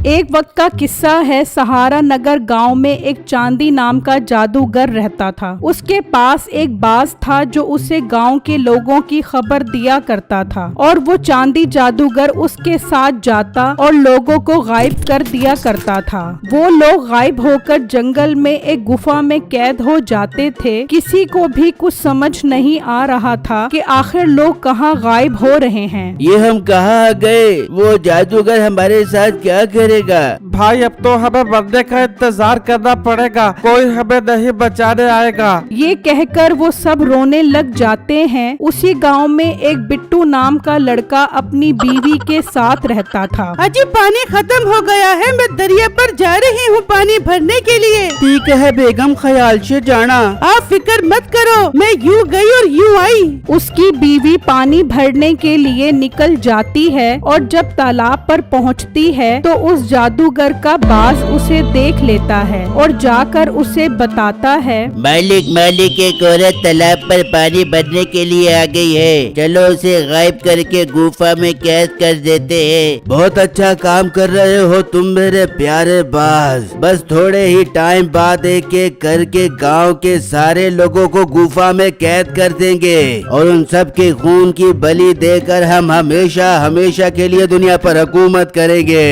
एक वक्त का किस्सा है। सहारा नगर गांव में एक चांदी नाम का जादूगर रहता था। उसके पास एक बाज था जो उसे गांव के लोगों की खबर दिया करता था और वो चांदी जादूगर उसके साथ जाता और लोगों को गायब कर दिया करता था। वो लोग गायब होकर जंगल में एक गुफा में कैद हो जाते थे। किसी को भी कुछ समझ नहीं आ रहा था कि आखिर लोग कहाँ गायब हो रहे हैं। ये हम कहाँ गए? वो जादूगर हमारे साथ क्या करेगा? भाई अब तो हमें मरने का इंतजार करना पड़ेगा, कोई हमें नहीं बचाने आएगा। ये कहकर वो सब रोने लग जाते हैं। उसी गांव में एक बिट्टू नाम का लड़का अपनी बीवी के साथ रहता था। अजी पानी खत्म हो गया है, मैं दरिया पर जा रही हूँ पानी भरने के लिए। ठीक है बेगम, ख्याल से जाना। आप फिक्र मत करो, मैं यूँ गई और यूँ आई। उसकी बीवी पानी भरने के लिए निकल जाती है और जब तालाब पर पहुंचती है तो उस जादूगर का बाज उसे देख लेता है और जाकर उसे बताता है, मालिक एक औरत तालाब पर पानी भरने के लिए आ गई है, चलो उसे गायब करके गुफा में कैद कर देते हैं। बहुत अच्छा काम कर रहे हो तुम मेरे प्यारे बाज। बस थोड़े ही टाइम बाद एक एक करके गांव के सारे लोगों को गुफा में कैद कर देंगे और उन सब के खून की बलि देकर हम हमेशा हमेशा के लिए दुनिया पर हुकूमत करेंगे।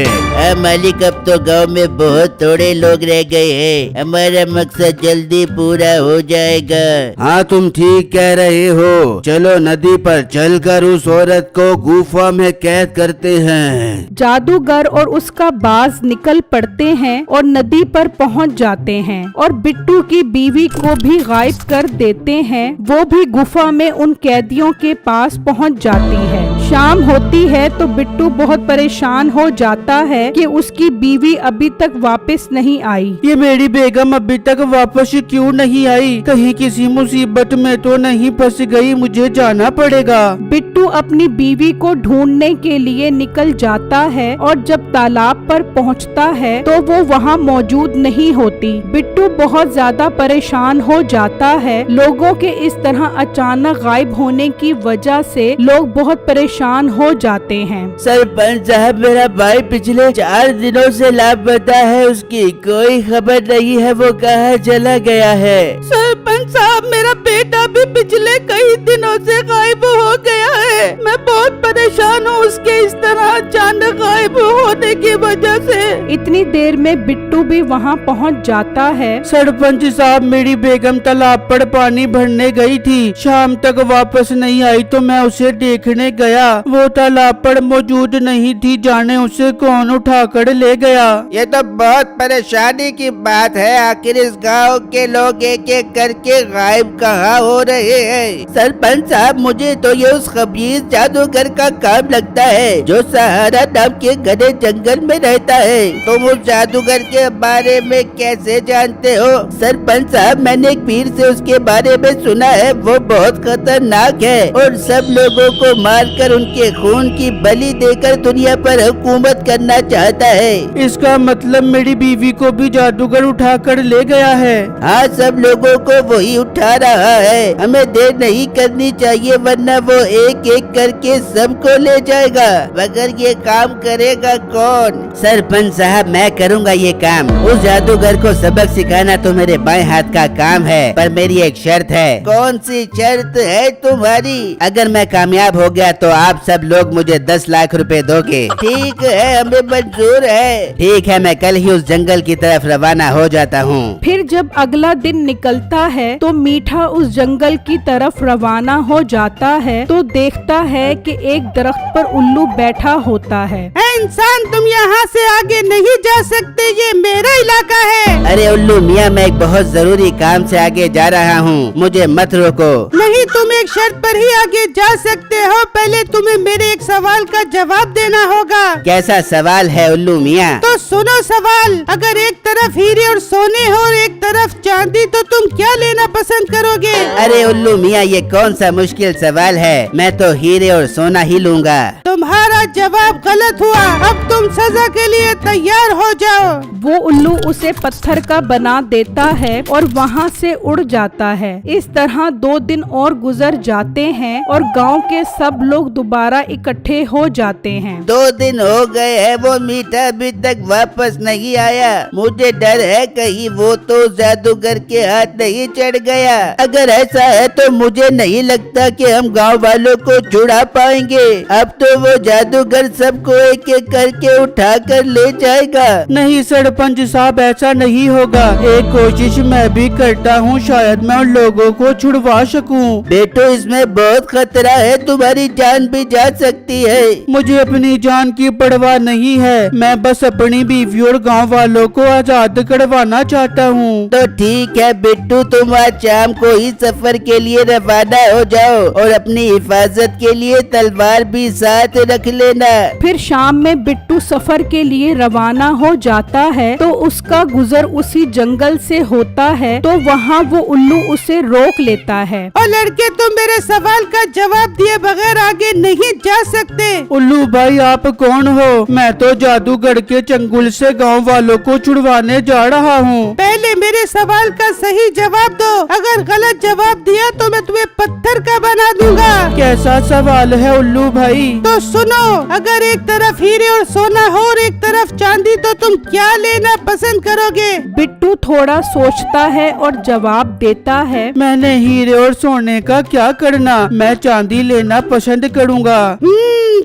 मालिक अब तो गांव में बहुत थोड़े लोग रह गए हैं, हमारा मकसद जल्दी पूरा हो जाएगा। हाँ तुम ठीक कह रहे हो, चलो नदी पर चलकर उस औरत को गुफा में कैद करते हैं। जादूगर और उसका बाज निकल पड़ते हैं और नदी पर पहुंच जाते हैं और बिट्टू की बीवी को भी गायब कर देते हैं। वो भी गुफा में उन कैदियों के पास पहुंच जाती है। शाम होती है तो बिट्टू बहुत परेशान हो जाता है कि उसकी बीवी अभी तक वापस नहीं आई। ये मेरी बेगम अभी तक वापस क्यों नहीं आई? कहीं किसी मुसीबत में तो नहीं फंस गई? मुझे जाना पड़ेगा। बिट्टू अपनी बीवी को ढूंढने के लिए निकल जाता है और जब तालाब पर पहुंचता है तो वो वहां मौजूद नहीं होती। बिट्टू बहुत ज्यादा परेशान हो जाता है। लोगों के इस तरह अचानक गायब होने की वजह से लोग बहुत परेशान हो जाते हैं। सरपंच साहब, मेरा भाई पिछले 4 दिनों से लापता है, उसकी कोई खबर नहीं है, वो कहाँ चला गया है? सरपंच साहब, मेरा बेटा भी पिछले कई दिनों से गायब हो गया है। मैं बहुत परेशान हूँ उसके इस तरह अचानक गायब होने की वजह से। इतनी देर में बिट्टू भी वहाँ पहुँच जाता है। सरपंच साहब, मेरी बेगम तालाब पर पानी भरने गई थी, शाम तक वापस नहीं आई तो मैं उसे देखने गया, वो तालाब पर मौजूद नहीं थी, जाने उसे कौन उठा कर ले गया। ये तो बहुत परेशानी की बात है, आखिर इस गांव के लोग एक एक करके गायब कहाँ हो रहे हैं? सरपंच साहब, मुझे तो ये उस खबीज जादूगर का काम लगता है जो सहारा नाम के घने जंगल में रहता है। तुम उस जादूगर के बारे में कैसे जानते हो? सरपंच साहब, मैंने एक पीर से उसके बारे में सुना है, वो बहुत खतरनाक है और सब लोगों को मारकर उनके खून की बलि देकर दुनिया पर हुकूमत करना चाहता है। इसका मतलब मेरी बीवी को भी जादूगर उठा कर ले गया है? हाँ, सब लोगों को वही उठा रहा है, हमें देर नहीं करनी चाहिए वरना वो एक एक करके सबको ले जाएगा। मगर ये काम करेगा कौन? सरपंच साहब, मैं करूँगा ये काम। उस जादूगर को सबक सिखाना तो मेरे बाएं हाथ का काम है, पर मेरी एक शर्त है। कौन सी शर्त है तुम्हारी? अगर मैं कामयाब हो गया तो आप सब लोग मुझे 10 लाख रुपए दोगे। ठीक है, हमें मंजूर है। ठीक है, मैं कल ही उस जंगल की तरफ रवाना हो जाता हूँ। फिर जब अगला दिन निकलता है तो मीठा उस जंगल की तरफ रवाना हो जाता है तो देखता है कि एक दरख्त पर उल्लू बैठा होता है। इंसान, तुम यहाँ से आगे नहीं जा सकते, ये मेरा इलाका है। अरे उल्लू मियाँ, मैं एक बहुत जरूरी काम से आगे जा रहा हूँ, मुझे मत रोको। नहीं, तुम एक शर्त पर ही आगे जा सकते हो, पहले तुम्हें मेरे एक सवाल का जवाब देना होगा। कैसा सवाल है उल्लू मियाँ? तो सुनो सवाल, अगर एक तरफ हीरे और सोने हो और एक तरफ चांदी, तो तुम क्या लेना पसंद करोगे? अरे उल्लू मियाँ, ये कौन सा मुश्किल सवाल है। मैं तो हीरे और सोना ही लूँगा। तुम्हारा जवाब गलत हुआ। अब तुम सजा के लिए तैयार हो जाओ। वो उल्लू उसे पत्थर का बना देता है और वहाँ से उड़ जाता है। इस तरह 2 दिन और गुजर जाते हैं और गांव के सब लोग दोबारा इकट्ठे हो जाते हैं। 2 दिन हो गए हैं, वो मीठा अभी तक वापस नहीं आया। मुझे डर है कहीं वो तो जादूगर के हाथ नहीं चढ़ गया। अगर ऐसा है तो मुझे नहीं लगता कि हम गांव वालों को छुड़ा पाएंगे। अब तो वो जादूगर सबको एक एक करके उठा कर ले जाएगा। नहीं सरपंच साहब, ऐसा नहीं होगा। एक कोशिश मैं भी करता हूँ, शायद मैं उन लोगों को छुड़वा सकूं। बेटो, इसमें बहुत खतरा है, तुम्हारी जान भी जा सकती है। मुझे अपनी जान की परवाह नहीं है। मैं बस अपनी बीवी और गांव वालों को आजाद करवाना चाहता हूँ। तो ठीक है बिट्टू, तुम आज शाम को ही सफर के लिए रवाना हो जाओ और अपनी हिफाजत के लिए तलवार भी साथ रख लेना। फिर शाम में बिट्टू सफर के लिए रवाना हो जाता है तो उसका गुजर उसी जंगल से होता है। तो वहाँ वो उल्लू उसे रोक लेता है। और लड़के, तुम मेरे सवाल का जवाब दिए बगैर आगे नहीं जा सकते। उल्लू भाई, आप कौन हो? मैं तो जादूगर के चंगुल से गांव वालों को छुड़वाने जा रहा हूँ। पहले मेरे सवाल का सही जवाब दो। अगर गलत जवाब दिया तो मैं तुम्हें पत्थर का बना दूंगा। कैसा सवाल है उल्लू भाई? तो सुनो, अगर एक तरफ हीरे और सोना हो और एक तरफ चांदी, तो तुम क्या लेना पसंद करोगे? बिट्टू थोड़ा सोचता है और जवाब देता है, मैंने हीरे और सोने का क्या करना, मैं चांदी लेना पसंद करूँगा।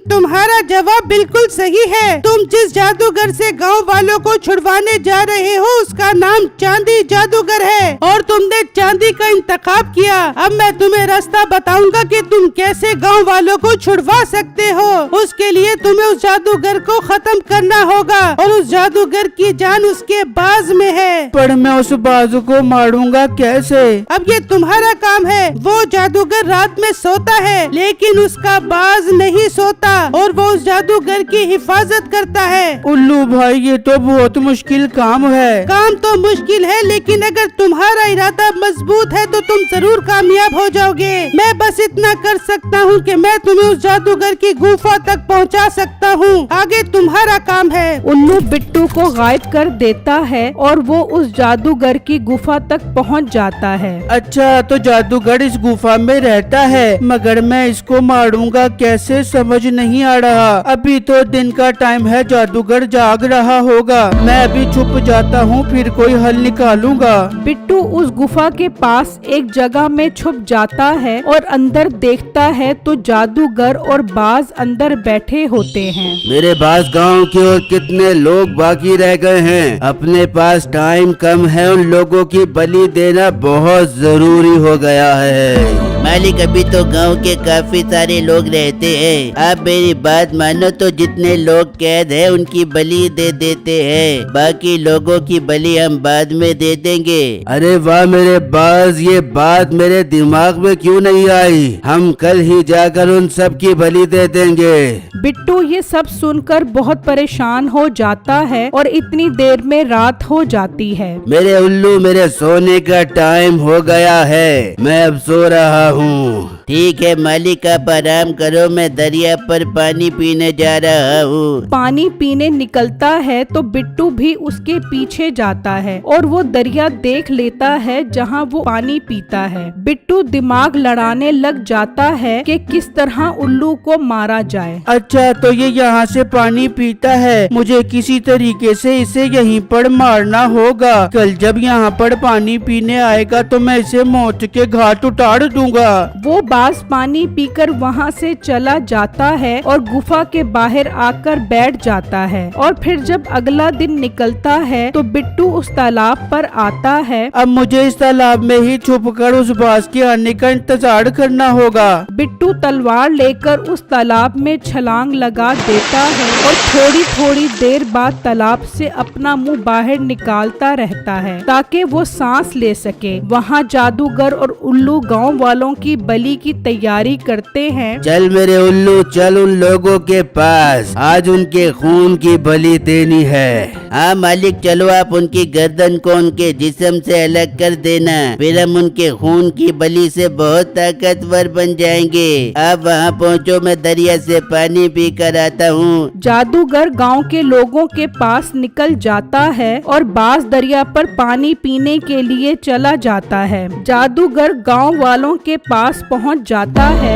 तुम्हारा जवाब बिल्कुल सही है। तुम जिस जादूगर से गांव वालों को छुड़वाने जा रहे हो उसका नाम चांदी जादूगर है और तुमने चांदी का इंतखाब किया। अब मैं तुम्हें रास्ता बताऊंगा कि तुम कैसे गांव वालों को छुड़वा सकते हो। उसके लिए तुम्हें उस जादूगर को खत्म करना होगा और उस जादूगर की जान उसके बाज में है। पर मैं उस बाजू को मारूंगा कैसे? अब ये तुम्हारा काम है। वो जादूगर रात में सोता है लेकिन उसका बाज नहीं सोता और वो उस जादूगर की हिफाजत करता है। उल्लू भाई, ये तो बहुत मुश्किल काम है। काम तो मुश्किल है, लेकिन अगर तुम्हारा इरादा मजबूत है तो तुम जरूर कामयाब हो जाओगे। मैं बस इतना कर सकता हूँ कि मैं तुम्हें उस जादूगर की गुफा तक पहुँचा सकता हूँ। आगे तुम्हारा काम है। उल्लू बिट्टू को गायब कर देता है और वो उस जादूगर की गुफा तक पहुंच जाता है। अच्छा, तो जादूगर इस गुफा में रहता है, मगर मैं इसको मारूंगा कैसे समझ नहीं आ रहा। अभी तो दिन का टाइम है, जादूगर जाग रहा होगा। मैं अभी छुप जाता हूँ, फिर कोई हल निकालूंगा। बिट्टू उस गुफा के पास एक जगह में छुप जाता है और अंदर देखता है तो जादूगर और बाज अंदर बैठे होते हैं। मेरे पास गांव की और कितने लोग बाकी रह गए हैं। अपने पास टाइम कम है, उन लोगों की बलि देना बहुत जरूरी हो गया है। मालिक, अभी तो गांव के काफी सारे लोग रहते हैं। आप मेरी बात मानो तो जितने लोग कैद हैं उनकी बलि दे देते हैं। बाकी लोगों की बलि हम बाद में दे देंगे। अरे वाह मेरे बाज, ये बात मेरे दिमाग में क्यों नहीं आई। हम कल ही जाकर उन सब की बलि दे देंगे। बिट्टू ये सब सुनकर बहुत परेशान हो जाता है और इतनी देर में रात हो जाती है। मेरे उल्लू, मेरे सोने का टाइम हो गया है, मैं अब सो रहा हूँ। ठीक है मालिक, आप आराम करो, मैं दरिया पर पानी पीने जा रहा हूँ। पानी पीने निकलता है तो बिट्टू भी उसके पीछे जाता है और वो दरिया देख लेता है जहाँ वो पानी पीता है। बिट्टू दिमाग लड़ाने लग जाता है कि किस तरह उल्लू को मारा जाए। अच्छा, तो ये यहाँ से पानी पीता है, मुझे किसी तरीके से इसे यहीं पर मारना होगा। कल जब यहाँ पर पानी पीने आएगा तो मैं इसे मौत के घाट उतार दूंगा। वो बाज पानी पीकर वहाँ से चला जाता है और गुफा के बाहर आकर बैठ जाता है। और फिर जब अगला दिन निकलता है तो बिट्टू उस तालाब पर आता है। अब मुझे इस तालाब में ही छुपकर उस बाज के आने का इंतजार करना होगा। बिट्टू तलवार लेकर उस तालाब में छलांग लगा देता है और थोड़ी थोड़ी देर बाद तालाब से अपना मुंह बाहर निकालता रहता है ताकि वो सांस ले सके। वहाँ जादूगर और उल्लू गांव वालों की बलि की तैयारी करते हैं। चल मेरे उल्लू, चल उन लोगों के पास, आज उनके खून की बलि देनी है। हाँ मालिक, चलो आप उनकी गर्दन को उनके जिस्म से अलग कर देना, फिर हम उनके खून की बलि से बहुत ताकतवर बन जाएंगे। आप वहाँ पहुँचो, मैं दरिया से पानी पी कर आता हूँ। जादूगर गांव के लोगों के पास निकल जाता है और बांस दरिया पर पानी पीने के लिए चला जाता है। जादूगर गांव वालों के पास पहुंच जाता है।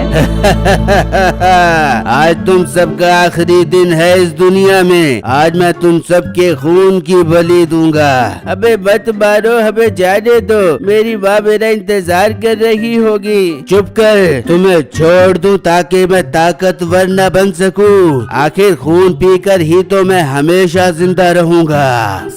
आज तुम सबका आखिरी दिन है इस दुनिया में, आज मैं तुम सबके खून की बलि दूंगा। अबे मत मारो, हमें जाने दो, मेरी माँ मेरा इंतजार कर रही होगी। चुप कर, तुम्हें छोड़ दूं ताकि मैं ताकतवर न बन सकूं। आखिर खून पीकर ही तो मैं हमेशा जिंदा रहूंगा।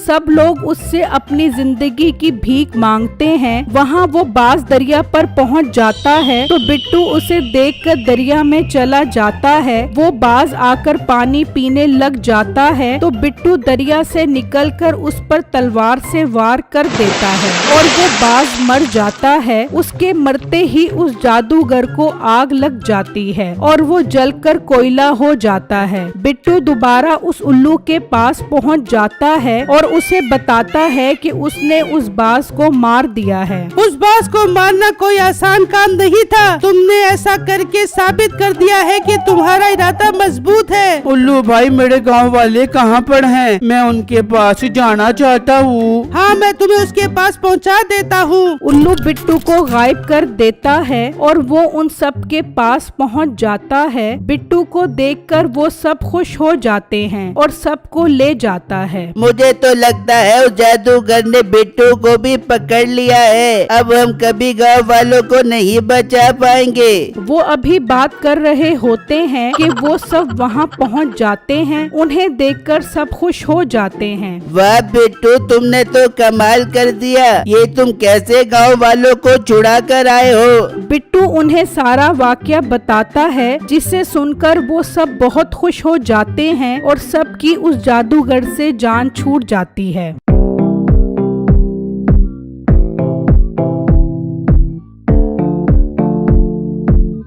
सब लोग उससे अपनी जिंदगी की भीख मांगते हैं। वहाँ वो बांस दरिया पर पहुँच जाता है तो बिट्टू उसे देखकर दरिया में चला जाता है। वो बाज आकर पानी पीने लग जाता है तो बिट्टू दरिया से निकलकर उस पर तलवार से वार कर देता है और वो बाज मर जाता है। उसके मरते ही उस जादूगर को आग लग जाती है और वो जलकर कोयला हो जाता है। बिट्टू दोबारा उस उल्लू के पास पहुंच जाता है और उसे बताता है कि उसने उस बाज को मार दिया है। उस बाज को मारना कोई आसान काम नहीं था। तुमने ऐसा करके साबित कर दिया है कि तुम्हारा इरादा मजबूत है। उल्लू भाई, मेरे गांव वाले कहाँ पर हैं? मैं उनके पास जाना चाहता हूँ। हाँ, मैं तुम्हें उसके पास पहुँचा देता हूँ। उल्लू बिट्टू को गायब कर देता है और वो उन सब के पास पहुंच जाता है। बिट्टू को देखकर वो सब खुश हो जाते हैं और सबको ले जाता है। मुझे तो लगता है उस जादूगर ने बिट्टू को भी पकड़ लिया है। अब हम कभी गांव वालों को नहीं बचा पाएंगे। वो अभी बात कर रहे होते हैं कि वो सब वहाँ पहुँच जाते हैं। उन्हें देखकर सब खुश हो जाते हैं। वाह बिट्टू, तुमने तो कमाल कर दिया। ये तुम कैसे गांव वालों को छुड़ा कर आए हो? बिट्टू उन्हें सारा वाकया बताता है, जिसे सुनकर वो सब बहुत खुश हो जाते हैं और सबकी उस जादूगर से जान छूट जाती है।